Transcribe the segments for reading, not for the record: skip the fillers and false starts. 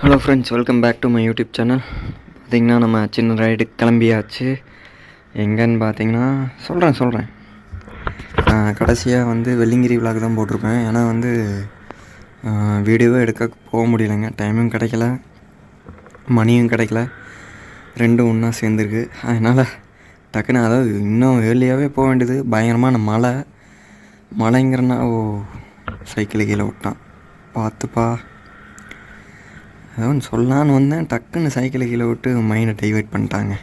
Hello friends, welcome back to my YouTube channel. பார்த்திங்கன்னா நம்ம சின்ன ரைடு கிளம்பியாச்சு. எங்கன்னு பார்த்தீங்கன்னா சொல்கிறேன். கடைசியாக வந்து வெள்ளிங்கிரி விலாக் தான் போட்டிருப்பேன். ஏன்னா வந்து வீடியோவே எடுக்க போக முடியலைங்க. டைமும் கிடைக்கல, மணியும் கிடைக்கல, ரெண்டும் ஒன்றா சேர்ந்துருக்கு. அதனால் டக்குன்னு அதாவது இன்னும் ஏர்லியாகவே போக வேண்டியது. பயங்கரமான மழைங்கிறனா சைக்கிளை கீழே விட்டான், பார்த்துப்பா. அதான் சொல்லலான்னு வந்தேன், டக்குன்னு சைக்கிளை கீழே விட்டு மைண்டை டைவர்ட் பண்ணிட்டாங்க.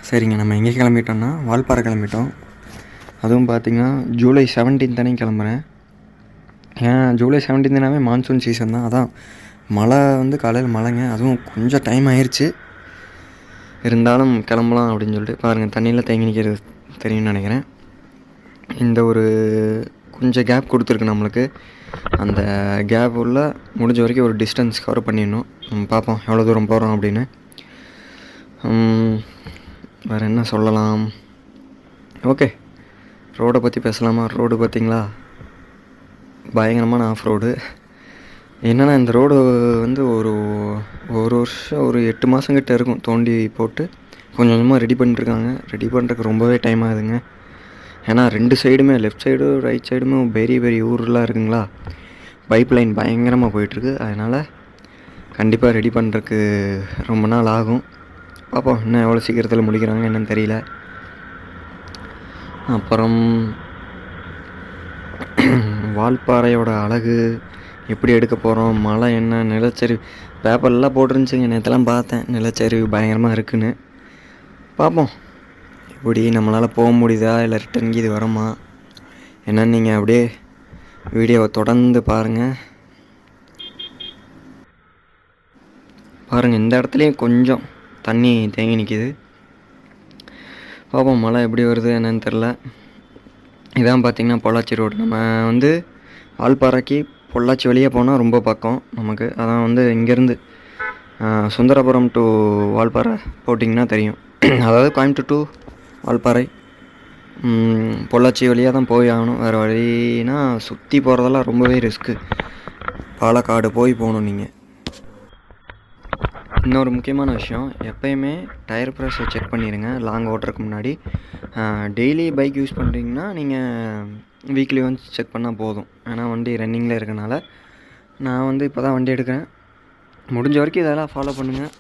சரிங்க, நம்ம எங்கே கிளம்பிட்டோம்னா வால்பாறை கிளம்பிட்டோம். அதுவும் பார்த்திங்கன்னா ஜூலை 17 தானே கிளம்புறேன். ஏன் ஜூலை 17 மான்சூன் சீசன் தான். அதான் மழை வந்து காலையில் மழைங்க. அதுவும் கொஞ்சம் டைம் ஆயிடுச்சு, இருந்தாலும் கிளம்பலாம் அப்படின்னு சொல்லிட்டு. பாருங்கள், தண்ணியில் தேங்கி நிற்கிறது தெரியும்னு நினைக்கிறேன். இந்த ஒரு கொஞ்சம் கேப் கொடுத்துருக்கு நம்மளுக்கு. அந்த கேப் உள்ள முடிஞ்ச வரைக்கும் ஒரு டிஸ்டன்ஸ் கவர் பண்ணிடணும். பார்ப்போம் எவ்வளோ தூரம் போகிறோம் அப்படின்னு. வேறு என்ன சொல்லலாம்? ஓகே, ரோடை பற்றி பேசலாமா? ரோடு பார்த்திங்களா, பயங்கரமான ஆஃப் ரோடு. என்னென்னா இந்த ரோடு வந்து ஒரு வருஷம், ஒரு 8 மாதம் கிட்ட இருக்கும் தோண்டி போட்டு கொஞ்சம் கொஞ்சமாக ரெடி பண்ணிட்டுருக்காங்க. ரெடி பண்ணுறதுக்கு ரொம்பவே டைம் ஆகுதுங்க. ஏன்னா 2 சைடுமே, லெஃப்ட் சைடும் ரைட் சைடுமே பெரிய ஊரெலாம் இருக்குங்களா. பைப் லைன் பயங்கரமாக போயிட்டுருக்கு. அதனால் கண்டிப்பாக ரெடி பண்ணுறதுக்கு ரொம்ப நாள் ஆகும். பார்ப்போம் இன்னும் எவ்வளோ சீக்கிரத்தில் முடிக்கிறாங்க என்னன்னு தெரியல. அப்புறம் வால்பாறையோட அழகு எப்படி எடுக்க போகிறோம், மழை என்ன, நிலச்சரிவு பேப்பர்லாம் போட்டுருந்துச்சுங்க. நேற்றுலாம் பார்த்தேன், நிலச்சரிவு பயங்கரமாக இருக்குன்னு. பார்ப்போம் இப்படி நம்மளால் போக முடியுதா இல்லை ரிட்டன் இது வருமா என்னன்னு நீங்கள் அப்படியே வீடியோவை தொடர்ந்து பாருங்கள். இந்த இடத்துலையும் கொஞ்சம் தண்ணி தேங்கி நிற்கிது. பார்ப்போம் மழை எப்படி வருது என்னன்னு தெரில. இதான் பார்த்திங்கன்னா பொள்ளாச்சி ரோடு. நம்ம வந்து வால்பாறைக்கு பொள்ளாச்சி வழியாக போனால் ரொம்ப பக்கம் நமக்கு. அதான் வந்து இங்கேருந்து சுந்தரபுரம் டு வால்பாறை போட்டிங்கன்னா தெரியும். அதாவது கோயம்புத்தூர் டு வால்பாறை பொள்ளாச்சி வழியாக தான் போய் ஆகணும். வேறு வழினா சுற்றி போகிறதெல்லாம் ரொம்பவே ரிஸ்க்கு. பாலக்காடு போகணும் நீங்கள். இன்னொரு முக்கியமான விஷயம், எப்போயுமே டயர் ப்ரெஷர் செக் பண்ணிடுங்க லாங் ஓட்டுறதுக்கு முன்னாடி. டெய்லி பைக் யூஸ் பண்ணுறீங்கன்னா நீங்கள் வீக்லி ஒன்ஸ் செக் பண்ணால் போதும். ஏன்னா வண்டி ரன்னிங்கில் இருக்கனால. நான் வந்து இப்போ தான் வண்டி எடுக்கிறேன். முடிஞ்ச வரைக்கும் இதெல்லாம் ஃபாலோ பண்ணுங்கள்,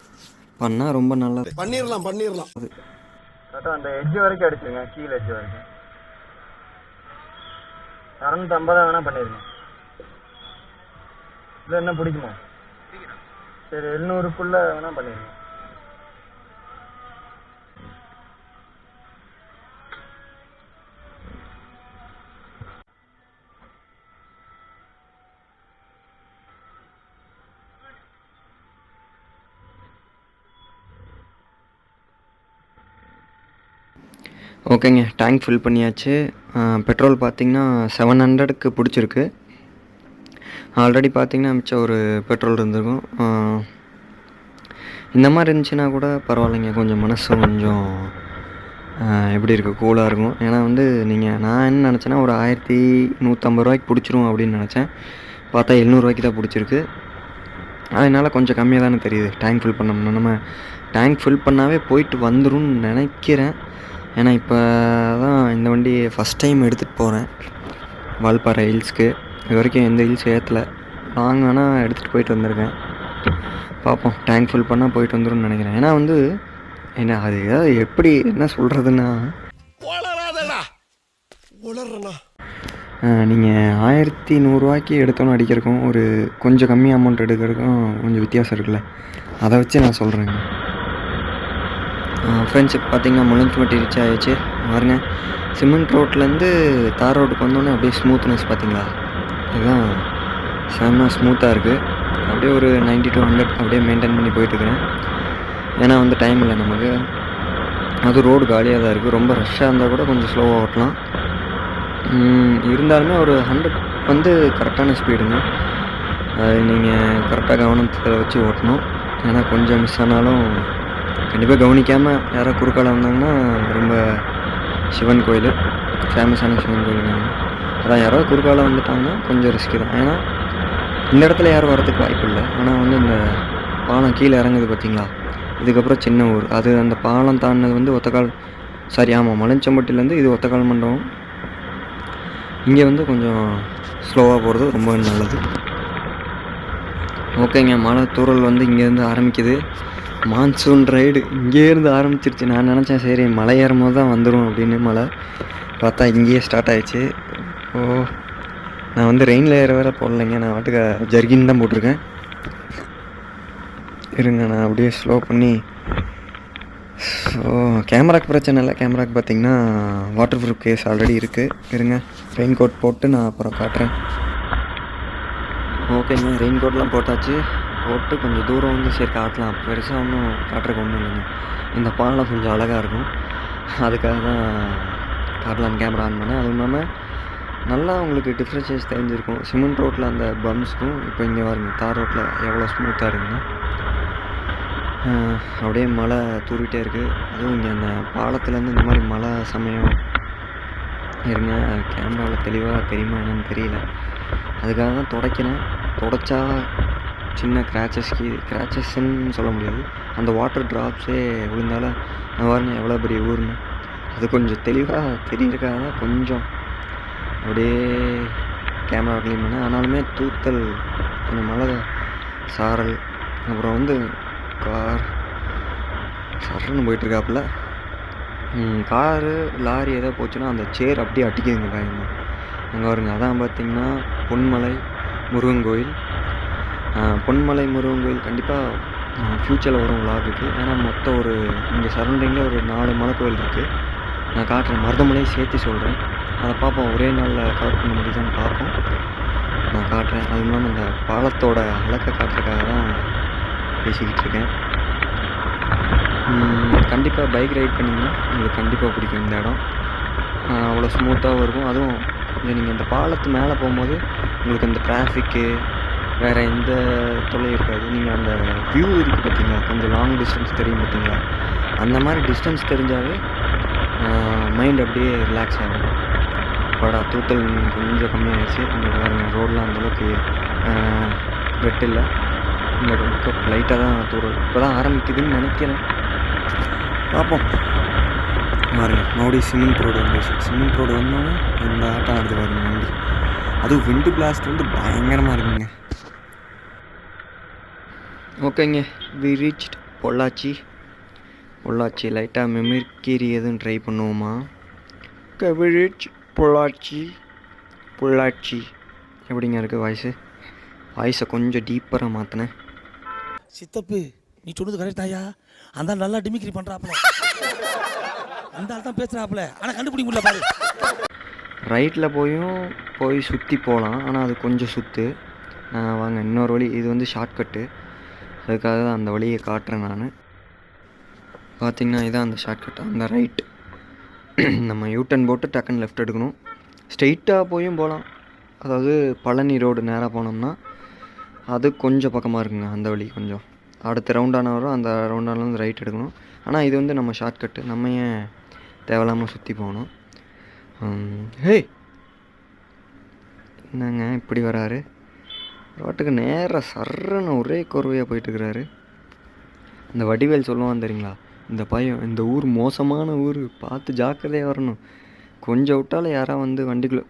பண்ணால் ரொம்ப நல்லது. பண்ணிடலாம் அது அந்த எட்ஜ் வரைக்கும் அடிச்சுங்க, கீழே எட்ஜ் வரைக்கும் 250 வேணால் பண்ணிடுங்க. இல்லை என்ன பிடிக்குமா? சரி 700க்குள்ளே வேணால் பண்ணிடுங்க. ஓகேங்க, டேங்க் ஃபில் பண்ணியாச்சு. பெட்ரோல் பார்த்திங்கன்னா 700க்கு பிடிச்சிருக்கு. ஆல்ரெடி பார்த்திங்கன்னா மிச்சம் ஒரு பெட்ரோல் இருந்திருக்கும். இந்த மாதிரி இருந்துச்சுன்னா கூட பரவாயில்லைங்க, கொஞ்சம் மனசு கொஞ்சம் எப்படி இருக்குது, கூலாக இருக்கும். ஏன்னா வந்து நான் என்ன நினச்சேன்னா ஒரு 1150 ரூபாய்க்கு பிடிச்சிரும் அப்படின்னு நினச்சேன். பார்த்தா 700 ரூபாய்க்கு தான் பிடிச்சிருக்கு. அதனால் கொஞ்சம் கம்மியாக தானே தெரியுது. டேங்க் ஃபில் பண்ணோம்னா நம்ம டேங்க் ஃபில் பண்ணாவே போயிட்டு வந்துடும் நினைக்கிறேன். ஏன்னா இப்போ தான் இந்த வண்டியை ஃபஸ்ட் டைம் எடுத்துகிட்டு போகிறேன் வால்பாறை ஹில்ஸ்க்கு. இது வரைக்கும் எந்த ஹில்ஸ் ஏற்றலை. லாங் ஆனால் எடுத்துகிட்டு போயிட்டு வந்திருக்கேன். பார்ப்போம், டேங்க் ஃபில் பண்ணால் போயிட்டு வந்துடும்னு நினைக்கிறேன். ஏன்னா வந்து என்ன அது ஏதாவது எப்படி என்ன சொல்கிறதுன்னா, நீங்கள் 1100 ரூபாய்க்கு எடுத்தோன்னு அடிக்கிறக்கும் ஒரு கொஞ்சம் கம்மி அமௌண்ட் எடுக்கிறதுக்கும் கொஞ்சம் வித்தியாசம் இருக்குல்ல. அதை வச்சு நான் சொல்கிறேங்க. ஃப்ரெண்ட்ஷிப் பார்த்திங்கன்னா முள்ளஞ்சிமட்டி ரீச் ஆகிடுச்சு. பாருங்க, சிமெண்ட் ரோட்லேருந்து தார் ரோட்டுக்கு வந்தோடனே அப்படியே ஸ்மூத்னஸ் பார்த்திங்களா, இதுதான் செம்ம ஸ்மூத்தாக இருக்குது. அப்படியே ஒரு 90 to 100 அப்படியே மெயின்டைன் பண்ணி போயிட்டுருக்கிறேன். ஏன்னா வந்து டைம் இல்லை நமக்கு. அது ரோடு காலியாக தான் இருக்குது. ரொம்ப ரஷ்ஷாக இருந்தால் கூட கொஞ்சம் ஸ்லோவாக ஓட்டலாம். இருந்தாலுமே ஒரு 100 வந்து கரெக்டான ஸ்பீடுங்க. அது நீங்கள் கரெக்டாக கவனத்தில் வச்சு ஓட்டணும். ஏன்னா கொஞ்சம் மிஸ் ஆனாலும் கண்டிப்பாக கவனிக்காமல் யாரோ குறுக்கால வந்தாங்கன்னா ரொம்ப சிவன் கோயில், ஃபேமஸான சிவன் கோயிலுங்க. அதான் யாரோ குறுக்கால வந்துட்டாங்கன்னா கொஞ்சம் ரிஸ்க்கு தான். ஏன்னா இந்த இடத்துல யாரும் வரதுக்கு வாய்ப்பு இல்லை. ஆனால் வந்து இந்த பாலம் கீழே இறங்குது பார்த்தீங்களா, இதுக்கப்புறம் சின்ன ஊர். அது அந்த பாலம் தாண்டினது வந்து ஒத்தக்கால், சாரி ஆமாம், மலஞ்சம்பட்டிலேருந்து இது ஒத்தக்கால் மண்டபம். இங்கே வந்து கொஞ்சம் ஸ்லோவாக போகிறது ரொம்ப நல்லது. ஓகேங்க, மழை தூறல் வந்து இங்கேருந்து ஆரம்பிக்குது. மான்சூன் ரைடு இங்கேருந்து ஆரம்பிச்சிருச்சு. நான் நினச்சேன் சரி மலை ஏறும் போது தான் வந்துடும் அப்படின்னு, மழை பார்த்தா இங்கேயே ஸ்டார்ட் ஆகிடுச்சு. ஓ, நான் வந்து ரெயின் லேயர் வேறு போடலைங்க, நான் வாட்டுக்கு ஜர்கின் தான் போட்டிருக்கேன். இருங்க நான் அப்படியே ஸ்லோ பண்ணி. ஸோ கேமராக்கு பிரச்சனை இல்லை, கேமராக்கு பார்த்தீங்கன்னா வாட்டர் ப்ரூஃப் கேஸ் ஆல்ரெடி இருக்குது. இருங்க ரெயின் கோட் போட்டு நான் அப்புறம் காட்டுறேன். ஓகேங்க, ரெயின் கோட்லாம் போட்டாச்சு. போட்டு கொஞ்சம் தூரம் வந்து சரி காட்டலாம், பெருசாக ஒன்றும் காட்டுறதுக்கு ஒன்றும் இல்லைங்க. இந்த பாலம் கொஞ்சம் அழகாக இருக்கும், அதுக்காக தான் காட்டலான்னு கேமரா ஆன் பண்ணேன். அதுவும் இல்லாமல் நல்லா உங்களுக்கு டிஃப்ரென்ஷியேஸ் தெரிஞ்சிருக்கும் சிமெண்ட் ரோட்டில் அந்த பம்ப்ஸ்க்கும் இப்போ இங்கே பாருங்க தார் ரோட்டில் எவ்வளோ ஸ்மூத்தாக இருக்குங்க. அப்படியே மழை தூரிகிட்டே இருக்குது. அதுவும் இங்கே அந்த பாலத்துலேருந்து இந்த மாதிரி மழை சமயம் இருங்க, கேமராவில் தெளிவாக தெரியுமா என்னன்னு தெரியல, அதுக்காக தான் துடைக்கிறேன். துடைச்சா சின்ன கிராச்சஸ்ன்னு சொல்ல முடியாது, அந்த வாட்டர் ட்ராப்ஸே விழுந்தால நான் பாருங்க எவ்வளோ பெரிய ஊர்னு அது கொஞ்சம் தெளிவாக தெரியறதுக்காக தான் கொஞ்சம் அப்படியே கேமரா க்ளீன் பண்ணேன். ஆனாலுமே தூத்தல், அந்த மழை சாரல், அப்புறம் வந்து கார் சரன்னு போயிட்டுருக்காப்புல. காரு லாரி ஏதோ போச்சுன்னா அந்த சேர் அப்படியே அடிக்குதுங்க பயங்கரமாக. அங்கே வருங்க, அதான் பார்த்திங்கன்னா பொன்மலை முருகன் கோயில். பொன்மலை முருகன் கோயில் கண்டிப்பாக ஃப்யூச்சரில் வரும் விலாகுக்கு. ஏன்னா மொத்தம் ஒரு இங்கே சரௌண்டிங்கில் ஒரு 4 மலை கோயில் இருக்குது. நான் காட்டுறேன், மருதமலையை சேர்த்து சொல்கிறேன், அதை பார்ப்போம். ஒரே நாளில் கவர் பண்ண முடியுதான்னு பார்ப்போம், நான் காட்டுறேன். அதுவும் இல்லாமல் இந்த பாலத்தோட அழகை காட்டுறதுக்காக தான் பேசிக்கிட்டு இருக்கேன். கண்டிப்பாக பைக் ரைட் பண்ணிங்கன்னா உங்களுக்கு கண்டிப்பாக பிடிக்கும் இந்த இடம். அவ்வளோ ஸ்மூத்தாகவும் இருக்கும். அதுவும் கொஞ்சம் நீங்கள் இந்த பாலத்து மேலே போகும்போது உங்களுக்கு அந்த டிராஃபிக்கு வேறு எந்த தொல்லையும் இருக்காது. நீங்கள் அந்த வியூ இருக்குது பார்த்தீங்களா, கொஞ்சம் லாங் டிஸ்டன்ஸ் தெரியும் பார்த்தீங்களா, அந்த மாதிரி டிஸ்டன்ஸ் தெரிஞ்சாவே மைண்ட் அப்படியே ரிலாக்ஸ் ஆகும். படா தூத்தல் கொஞ்சம் கம்மியாகிடுச்சு. இந்த பாருங்கள் ரோடெலாம் அந்தளவுக்கு வெட் இல்லை, இந்த பக்கம் லைட்டாக தான் தூரம் இப்போ தான் ஆரம்பிக்குதுன்னு நினைக்கிறேன், பார்ப்போம். பாருங்க மறுபடியும் சிமெண்ட் ரோடு வந்துச்சு. சிமெண்ட் ரோடு வந்தோன்னே இந்த ஆட்டம் ஆடுது பாருங்க வண்டி. அதுவும் விண்டு பிளாஸ்ட் வந்து பயங்கரமாக இருக்குங்க. ஓகேங்க, வி ரீச்ட் பொள்ளாச்சி. பொள்ளாச்சி லைட்டாக மெமிர்கீரி எதுவும் ட்ரை பண்ணுவோமா? We reach Pollachi. பொள்ளாச்சி எப்படிங்க இருக்குது வாய்ஸை கொஞ்சம் டீப்பராக மாற்றினேன். சித்தப்பு நீ சொன்னது கரெக்ட் தாயா, அந்த நல்லா டிமிக்ரி பண்ணுறாப்புல, அந்த ஆள் தான் பேசுகிறாப்புல, ஆனால் கண்டுபிடிக்க முடியல பாரு. ரைட்டில் போய் சுற்றி போகலாம், ஆனால் அது கொஞ்சம் சுற்று. வாங்க இன்னொரு வழி, இது வந்து ஷார்ட்கட்டு, அதுக்காக தான் அந்த வழியை காட்டுறேன் நான். பார்த்திங்கன்னா இதான் அந்த ஷார்ட்கட், அந்த ரைட் நம்ம யூட்டன் போட்டு டக்குன்னு லெஃப்ட் எடுக்கணும். ஸ்ட்ரெயிட்டாக போயும் போகலாம், அதாவது பழனி ரோடு நேராக போனோம்னா அது கொஞ்சம் பக்கமாக இருக்குங்க. அந்த வழி கொஞ்சம் அடுத்த ரவுண்டான வரும், அந்த ரவுண்டான வந்து ரைட் எடுக்கணும். ஆனால் இது வந்து நம்ம ஷார்ட்கட்டு, நம்ம ஏன் தேவையில்லாமல் சுற்றி போகணும். ஹே என்னங்க இப்படி வராரு, ரோட்டுக்கு நேராக சர்றன்னு ஒரே கோர்வையாக போயிட்டுருக்கிறாரு. இந்த வடிவேல் சொல்லுவான் தெரியுங்களா, இந்த பையன் இந்த ஊர் மோசமான ஊர், பார்த்து ஜாக்கிரதையாக வரணும், கொஞ்சம் விட்டாலும் யாராவது வந்து வண்டிக்குள்ளே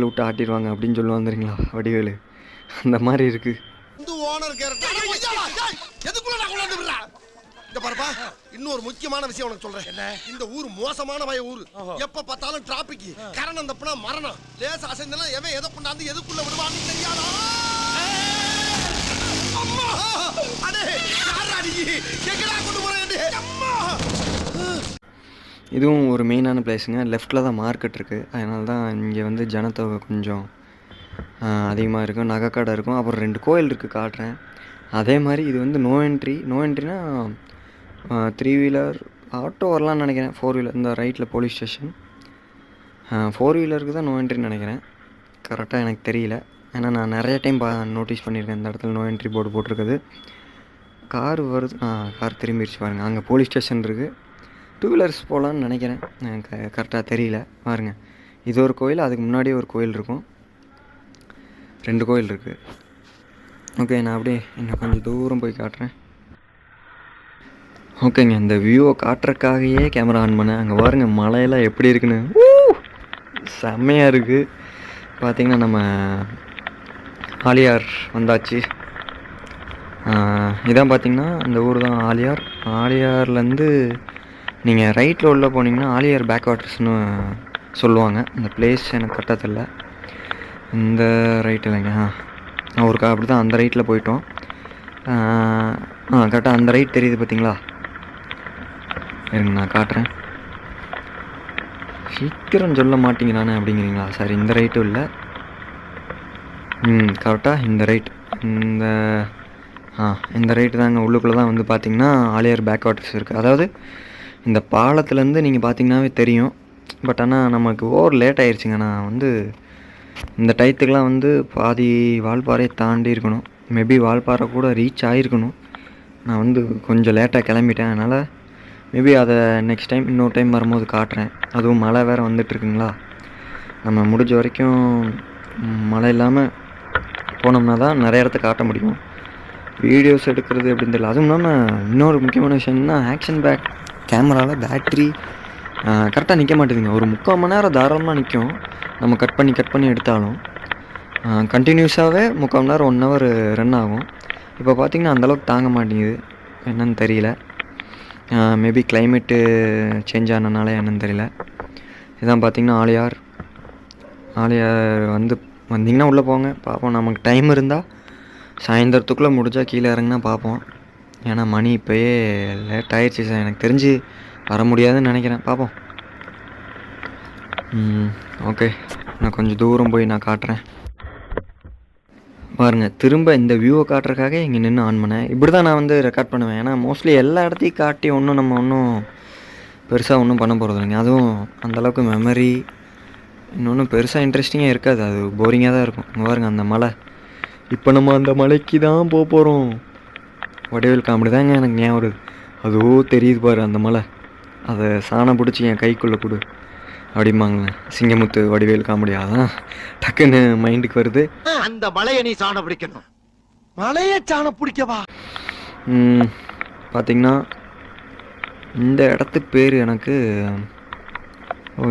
விட்டு ஆட்டிடுவாங்க அப்படின்னு சொல்லுவான் தெரியுங்களா வடிவேலு, அந்த மாதிரி இருக்குது. இன்னொரு முக்கியமான விஷயம் உனக்கு சொல்றேன். என்ன? இந்த ஊர் மோசமான ஊர். எப்ப பார்த்தாலும் டிராபிக், கரணம் தப்புனா மரணம், லேச அசைந்தனா எவன் எதை கொண்டாந்து எதுக்குள்ள விடுவான்னு தெரியாதா? அம்மா அடே யாராடி எங்கடா கொண்டு போறேன்? அம்மா இதுவும் ஒரு மெயினான பிளேஸுங்க. லெஃப்ட்டில் தான் மார்க்கெட் இருக்குது, அதனால தான் இங்கே வந்து ஜனத்தொகை கொஞ்சம் அதிகமாக இருக்கும். நகைக்கடை இருக்கும், அப்புறம் 2 கோயில் இருக்குது, காட்டுறேன். அதே மாதிரி இது வந்து நோ என்ட்ரினா 3 வீலர் ஆட்டோ வரலான்னு நினைக்கிறேன். 4 வீலர் இந்த ரைட்டில் போலீஸ் ஸ்டேஷன், 4 வீலருக்கு தான் நோ என்ட்ரின்னு நினைக்கிறேன், கரெக்டாக எனக்கு தெரியல. ஏன்னா நான் நிறைய டைம் நோட்டீஸ் பண்ணியிருக்கேன் இந்த இடத்துல நோ என்ட்ரி போர்டு போட்டிருக்குது. கார் வருது, கார் திரும்பிடுச்சு பாருங்கள், அங்கே போலீஸ் ஸ்டேஷன் இருக்குது. 2 வீலர்ஸ் போகலான்னு நினைக்கிறேன், கரெக்டாக தெரியல. பாருங்கள் இது ஒரு கோயில், அதுக்கு முன்னாடியே ஒரு கோயில் இருக்கும், 2 கோயில் இருக்குது. ஓகே, நான் அப்படியே இன்னும் கொஞ்சம் தூரம் போய் காட்டுறேன். ஓகேங்க, இந்த வியூவை காட்டுறதுக்காகவே கேமரா ஆன் பண்ணேன். அங்கே பாருங்க மலையெல்லாம் எப்படி இருக்குன்னு, செம்மையாக இருக்குது. பார்த்திங்கன்னா நம்ம ஆலியார் வந்தாச்சு. இதான் பார்த்திங்கன்னா இந்த ஊர் தான் ஆலியார். ஆலியார்லேருந்து நீங்கள் ரைட்டில் உள்ள போனீங்கன்னா ஆலியார் பேக் வாட்டர்ஸ்னு சொல்லுவாங்க. இந்த பிளேஸ் எனக்கு கரெக்டாக தெரியல. இந்த ரைட் இல்லைங்க, ஒருக்கா அப்படி தான் அந்த ரைட்டில் போயிட்டோம். கரெக்டாக அந்த ரைட் தெரியுது பார்த்தீங்களா? இருங்க நான் காட்டுறேன். சீக்கிரம் சொல்ல மாட்டேங்கிறானே அப்படிங்கிறீங்களா? சரி, இந்த ரைட்டும் இல்லை. கரெக்டாக இந்த ரைட், இந்த ரைட்டு தாங்க. உள்ளுக்குள்ளே தான் வந்து பார்த்திங்கன்னா ஆலியார் பேக் வாட்டர்ஸ் இருக்குது. அதாவது இந்த பாலத்துலேருந்து நீங்கள் பார்த்தீங்கன்னாவே தெரியும். பட் ஆனால் நமக்கு ஓவர் லேட் ஆயிடுச்சுங்க. நான் வந்து இந்த டயத்துக்கெலாம் வந்து பாதி வால்பாறையை தாண்டி இருக்கணும். மேபி வால்பாறை கூட ரீச் ஆகிருக்கணும். நான் வந்து கொஞ்சம் லேட்டாக கிளம்பிட்டேன். அதனால் மேபி அதை நெக்ஸ்ட் டைம் இன்னொரு டைம் வரும்போது காட்டுறேன். அதுவும் மழை வேறு வந்துட்டுருக்குங்களா, நம்ம முடிஞ்ச வரைக்கும் மழை இல்லாமல் போனோம்னா தான் நிறைய இடத்த காட்ட முடியும். வீடியோஸ் எடுக்கிறது எப்படின்னு தெரியல. அதுவும் இல்லாமல் இன்னொரு முக்கியமான விஷயம்னா ஆக்ஷன் பேக் கேமராவில் பேட்ரி கரெக்டாக நிற்க மாட்டேங்குதுங்க. ஒரு 3/4 மணி நேரம் தாராளமாக நிற்கும், நம்ம கட் பண்ணி எடுத்தாலும். கண்டினியூஸாகவே 3/4 மணி நேரம் 1 ஹவர் ரன் ஆகும். இப்போ பார்த்திங்கன்னா அந்தளவுக்கு தாங்க மாட்டேங்குது, என்னன்னு தெரியல. மேபி கிளைமேட்டு சேஞ்ச் ஆனதுனால என்னன்னு தெரியல. இதான் பார்த்திங்கன்னா ஆலியார் வந்திங்கன்னா உள்ளே போங்க, பார்ப்போம். நமக்கு டைம் இருந்தால் சாயந்தரத்துக்குள்ளே முடிஞ்சால் கீழே இறங்கினா பார்ப்போம். ஏன்னா மணி இப்போயே லேட் ஆயிடுச்சு சார், எனக்கு தெரிஞ்சு வர முடியாதுன்னு நினைக்கிறேன். பார்ப்போம். ஓகே, நான் கொஞ்சம் தூரம் போய் நான் காட்டுறேன். பாருங்கள், திரும்ப இந்த வியூவை காட்டுறதுக்காக இங்கே நின்று ஆன் பண்ணேன். இப்படி தான் நான் வந்து ரெக்கார்ட் பண்ணுவேன். ஏன்னா மோஸ்ட்லி எல்லா இடத்தையும் காட்டி நம்ம ஒன்றும் பெருசாக ஒன்றும் பண்ண போகிறது இல்லைங்க. அதுவும் அந்தளவுக்கு மெமரி இன்னொன்றும் பெருசாக இன்ட்ரெஸ்டிங்காக இருக்காது, அது போரிங்காக தான் இருக்கும். இங்கே பாருங்கள் அந்த மலை, இப்போ நம்ம அந்த மலைக்கு தான் போக போகிறோம். வடிவேல் காமெடி தாங்க எனக்கு ஞாபகம் வருது. அதோ தெரியுது பாரு அந்த மலை, அதை சாணம் பிடிச்சி என் கைக்குள்ளே கொடு அப்படிம்பாங்களே சிங்கமுத்து வடிவேல் காமெடி, அதான் டக்குன்னு மைண்டுக்கு வருது. அந்த மலையை நீ சாணம் பிடிக்கணும். மலையை சாணம் பிடிக்கவா? பார்த்திங்கன்னா இந்த இடத்துக்கு பேர் எனக்கு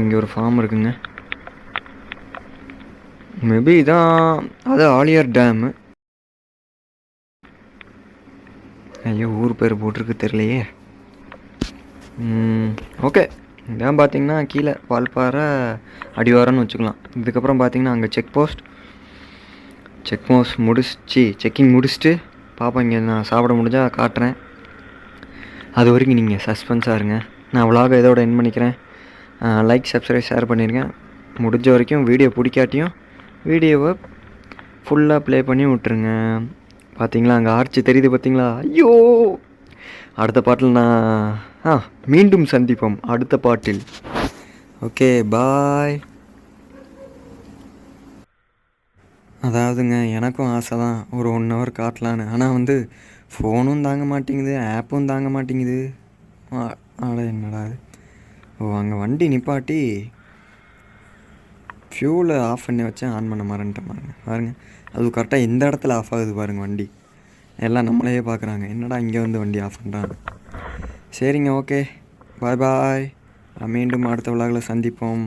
இங்கே ஒரு ஃபார்ம் இருக்குங்க. மேபி இதான் அது ஆலியார் டேமு. ஐயோ, ஊர் பேர் போட்டிருக்கு தெரியலையே. ஓகே, இதான் பார்த்திங்கன்னா கீழே வால்பாறை அடிவாரம்னு வச்சுக்கலாம். இதுக்கப்புறம் பார்த்திங்கன்னா அங்கே செக் போஸ்ட் செக்கிங் முடிச்சுட்டு பார்ப்போம். இங்கே நான் சாப்பிட முடிஞ்சால் காட்டுறேன். அது வரைக்கும் நீங்கள் சஸ்பென்ஸாக இருங்க. நான் விலாகை இதோட என் பண்ணிக்கிறேன். லைக், சப்ஸ்கிரைப், ஷேர் பண்ணிடுங்க. முடிஞ்ச வரைக்கும் வீடியோ பிடிக்காட்டியும் வீடியோவை ஃபுல்லாக ப்ளே பண்ணி விட்டுருங்க. பார்த்தீங்களா அங்கே ஆர்ச்சி தெரியுது பார்த்தீங்களா? ஐயோ, அடுத்த பாட்டில் நான் மீண்டும் சந்திப்போம் அடுத்த பாட்டில். ஓகே, பாய். அதாவதுங்க எனக்கும் ஆசை தான் ஒரு 1 ஹவர் காட்டலான்னு. ஆனால் வந்து ஃபோனும் தாங்க மாட்டேங்குது, ஆப்பும் தாங்க மாட்டேங்குது. என்னடா இது? அங்கே வண்டி நிப்பாட்டி ஃபியூலை ஆஃப் பண்ணி வச்சேன், ஆன் பண்ண மறந்துட்டேன் பாருங்கள். அது கரெக்டாக எந்த இடத்துல ஆஃப் ஆகுது பாருங்கள் வண்டி. எல்லாம் நம்மளையே பார்க்குறாங்க, என்னடா இங்கே வந்து வண்டி ஆஃப் பண்ணுறாங்க. சரிங்க, ஓகே, பாய். மீண்டும் அடுத்த விலாகில் சந்திப்போம்.